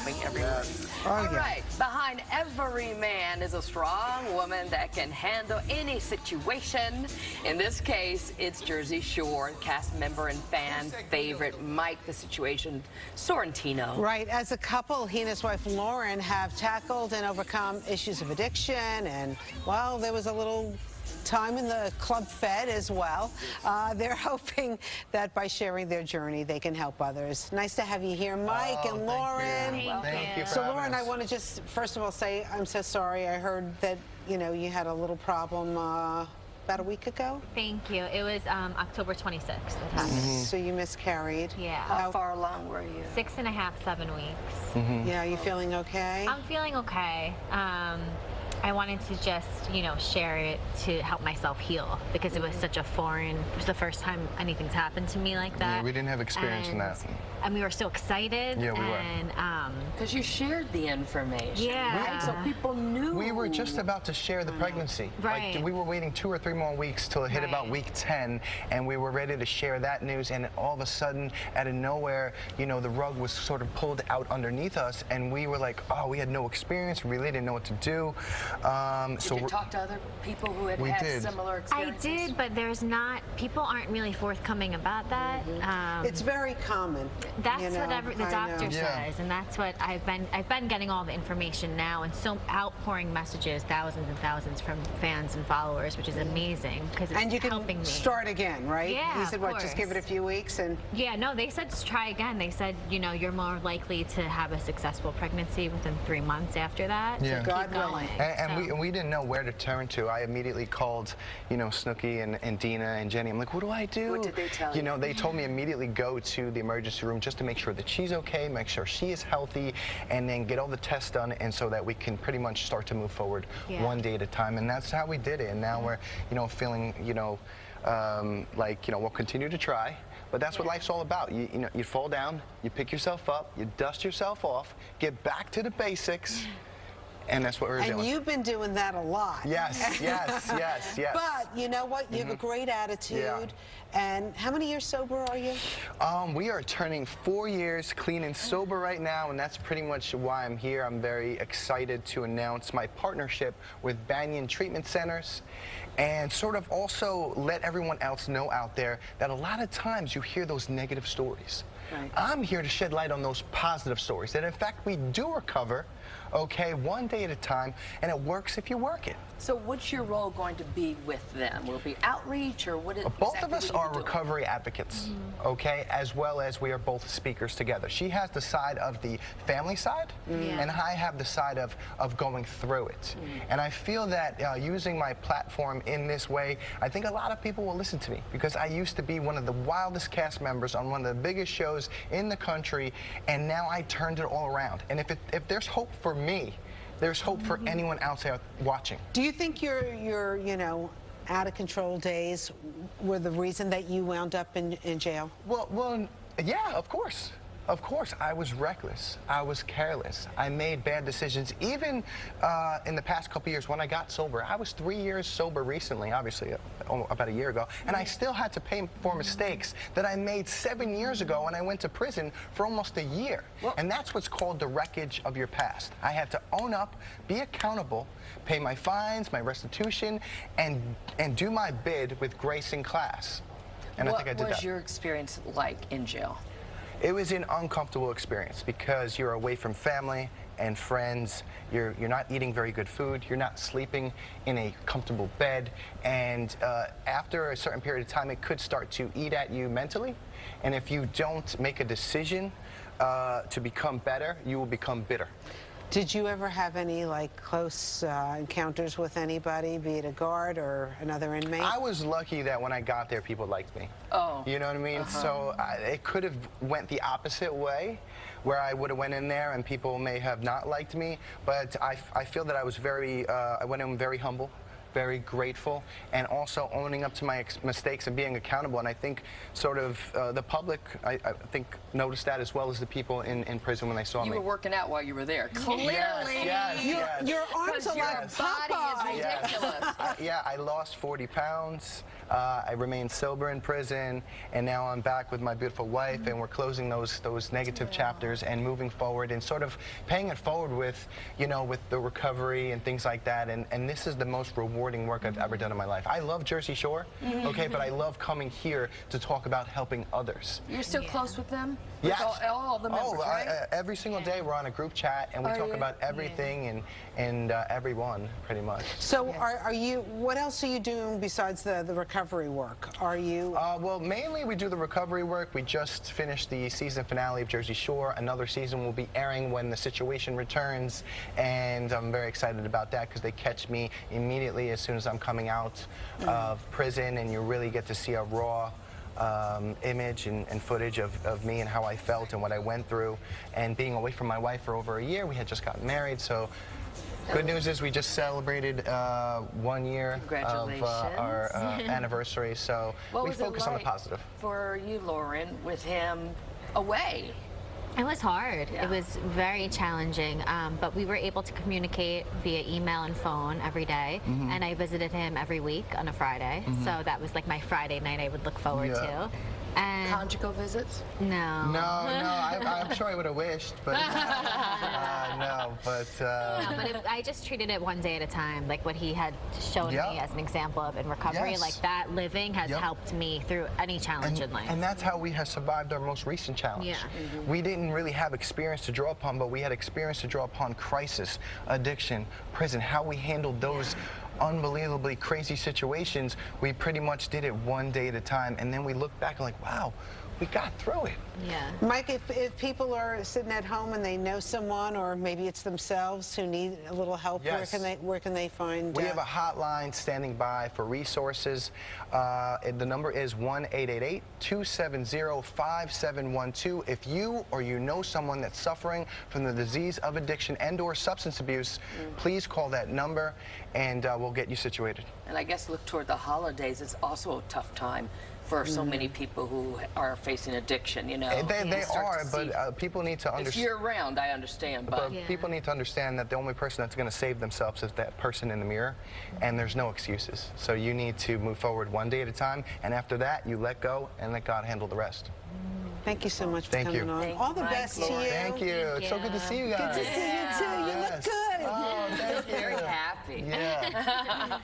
helping everyone. All right, behind every man is a strong woman that can handle any situation. In this case, it's Jersey Shore cast member and fan favorite Mike the Situation Sorrentino. Right. As a couple, he and his wife Lauren have tackled and overcome issues of addiction, and, well, there was a little time in the club fed as well. They're hoping that by sharing their journey, they can help others. Nice to have you here, Mike and Lauren. Thank you. So, Lauren, I want to just, first of all, say I'm so sorry. I heard that, you know, you had a little problem about a week ago. Thank you. It was October 26th that happened. So you miscarried. Yeah. How far along were you? 6.5, 7 weeks. Yeah, are you feeling okay? I'm feeling okay. I wanted to just, you know, share it to help myself heal because it was such a foreign, it was the first time anything's happened to me like that. Yeah, we didn't have experience in that. And we were so excited. Yeah, we were. And, because you shared the information. Yeah. Right? So people knew. We were just about to share the pregnancy. Right. Like, we were waiting 2 or 3 more weeks till it hit about week 10, and we were ready to share that news, and all of a sudden, out of nowhere, you know, the rug was sort of pulled out underneath us, and we were like, oh, we had no experience, we really didn't know what to do. Did you talk to other people who had similar experiences? I did, but there's not, people aren't really forthcoming about that. It's very common. That's what the doctor says, and that's what I've been getting all the information now, and so outpouring messages, thousands and thousands from fans and followers, which is amazing because it's and you helping me. Start again, right? Yeah, he said, what, just give it a few weeks and. Yeah, no, they said to try again. They said, you know, you're more likely to have a successful pregnancy within 3 months after that. Yeah. So God keep going. And we didn't know where to turn to. I immediately called, you know, Snooki and Dina and Jenny. I'm like, what do I do? What did they tell you? You know, they told me immediately go to the emergency room just to make sure that she's okay, make sure she is healthy, and then get all the tests done, and so that we can pretty much start to move forward one day at a time. And that's how we did it. And now we're, you know, feeling, you know, like, you know, we'll continue to try. But that's what life's all about. You know, you fall down, you pick yourself up, you dust yourself off, get back to the basics. And that's what we're doing. And you've been doing that a lot. Yes, yes, yes, yes. But you know what? You have a great attitude. Yeah. And how many years sober are you? We are turning 4 years clean and sober right now, and that's pretty much why I'm here. I'm very excited to announce my partnership with Banyan Treatment Centers and sort of also let everyone else know out there that a lot of times you hear those negative stories. Right. I'm here to shed light on those positive stories, that in fact we do recover, okay, one day at a time, and it works if you work it. So what's your role going to be with them? Will it be outreach, or what is Both of us are recovery advocates, okay, as well as we are both speakers together. She has the side of the family side, and I have the side of going through it. And I feel that using my platform in this way, I think a lot of people will listen to me, because I used to be one of the wildest cast members on one of the biggest shows in the country, and now I turned it all around. And if there's hope for me, there's hope for anyone else out watching. Do you think your you know, out of control days were the reason that you wound up in jail? Well, yeah, of course. Of course, I was reckless. I was careless. I made bad decisions. Even in the past couple years when I got sober, I was 3 years sober recently, obviously, about a year ago, and I still had to pay for mistakes that I made 7 years ago, and I went to prison for almost a year. And that's what's called the wreckage of your past. I had to own up, be accountable, pay my fines, my restitution, and do my bid with grace and class. And I think I did that. What was your experience like in jail? It was an uncomfortable experience because you're away from family and friends. You're not eating very good food. You're not sleeping in a comfortable bed. And after a certain period of time, it could start to eat at you mentally. And if you don't make a decision to become better, you will become bitter. Did you ever have any, like, close encounters with anybody, be it a guard or another inmate? I was lucky that when I got there, people liked me. Oh. You know what I mean? So it could have went the opposite way, where I would have went in there and people may have not liked me. But I feel that I was very, I went in very humble, very grateful, and also owning up to my mistakes and being accountable. And I think sort of the public, I think, noticed that as well as the people in prison when they saw me. You were working out while you were there. Clearly, Yes. Your arms are like body is ridiculous. Yeah, I lost 40 pounds. I remained sober in prison, and now I'm back with my beautiful wife, and we're closing those negative chapters and moving forward and sort of paying it forward with, you know, with the recovery and things like that. And this is the most rewarding work I've ever done in my life. I love Jersey Shore, okay, but I love coming here to talk about helping others. You're still close with them? Yes. With all the members, right? Every single day we're on a group chat, and we talk about everything and everyone, pretty much. So are you, what else are you doing besides the recovery work? Are you? Well, mainly we do the recovery work. We just finished the season finale of Jersey Shore. Another season will be airing when the situation returns, and I'm very excited about that because they catch me immediately as soon as I'm coming out of prison, and you really get to see a raw image and footage of me and how I felt and what I went through. And being away from my wife for over a year, we had just gotten married, so good news is we just celebrated 1 year of our anniversary, so we focus on the positive. For you, Lauren, with him away? It was hard. It was very challenging, but we were able to communicate via email and phone every day, and I visited him every week on a Friday, so that was like my Friday night I would look forward to. And conjugal visits? No. I'm sure I would have wished, but no. But I just treated it one day at a time, like what he had shown me as an example of in recovery. Like that living has helped me through any challenge in life. And that's how we have survived our most recent challenge. We didn't really have experience to draw upon, but we had experience to draw upon: crisis, addiction, prison, how we handled those unbelievably crazy situations. We pretty much did it one day at a time, and then we look back and like, wow, we got through it. Mike, if people are sitting at home and they know someone, or maybe it's themselves who need a little help, where can they find? We have a hotline standing by for resources. The number is 1-888-270-5712. If you or you know someone that's suffering from the disease of addiction and/or substance abuse, please call that number, and we'll get you situated. And I guess look toward the holidays. It's also a tough time for so many people who are facing addiction, you know. They are, but people need to understand. It's year-round, I understand, but people need to understand that the only person that's going to save themselves is that person in the mirror, and there's no excuses. So you need to move forward one day at a time, and after that, you let go and let God handle the rest. Thank you so much for coming on. All the best to you. Thank you. It's so good to see you guys. Good to see you, too. You look good. Oh, thank you. Very happy. Yeah.